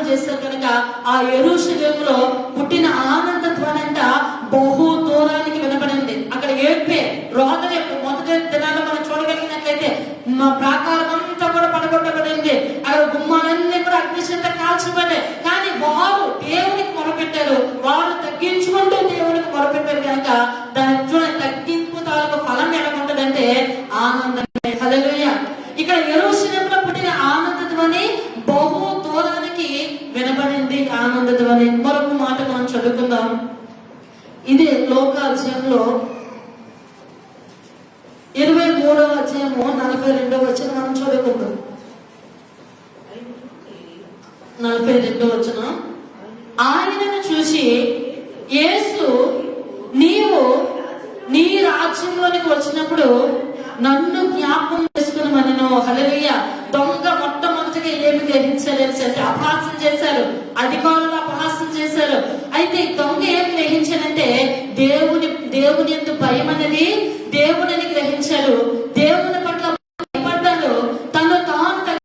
చేశారు కనుక ఆ యెరూషలేములో పుట్టిన ఆనంద ధ్వని అంట బహు దూరానికి వినపడింది. అక్కడ ఏడ్పే రోదనే మొదటి దినాల్లో మనం చూడగలిగినట్లయితే మా ప్రాకారం అంతా కూడా పడగొట్టబడింది. అక్కడ గుమ్మాలన్నీ కూడా అగ్నిశంత కాల్చబడ్డాయి. కానీ వారు దేవునికి మొరపెట్టారు, వారు తగ్గించుకుంటూ దేవునికి మొరపెట్టారు కనుక దాని చూడండి తగ్గింపు తాలూకు ఫలం ఎలాగుంటదంటే ఆనందమే. హల్లెలూయా. ఇక్కడ యెరూషలేములో పుట్టిన ఆనంద ధ్వని బహు దూరానికి వినబడింది. ఆనంద ధ్వని మరొక మాట మనం చదువుకుందాం. ఇది లోకాధ్యాయంలో 23వ అధ్యాయము 42వ వచనం మనం చదువుకుందాం. 42వ వచనం, ఆయనను చూసి యేసు నీవు నీ రాజ్యంలోనికి వచ్చినప్పుడు నన్ను జ్ఞాపకం చేసుకున్నామనను. హల్లెలూయా. దొంగ మొట్టమొదటిగా ఏమి గ్రహించలేదు అంటే అపహాస్యం చేశారు, అధికారులు అపహాస్యం చేశారు. అయితే దొంగ ఏం గ్రహించానంటే దేవుని యందు భయం అనేది, దేవుని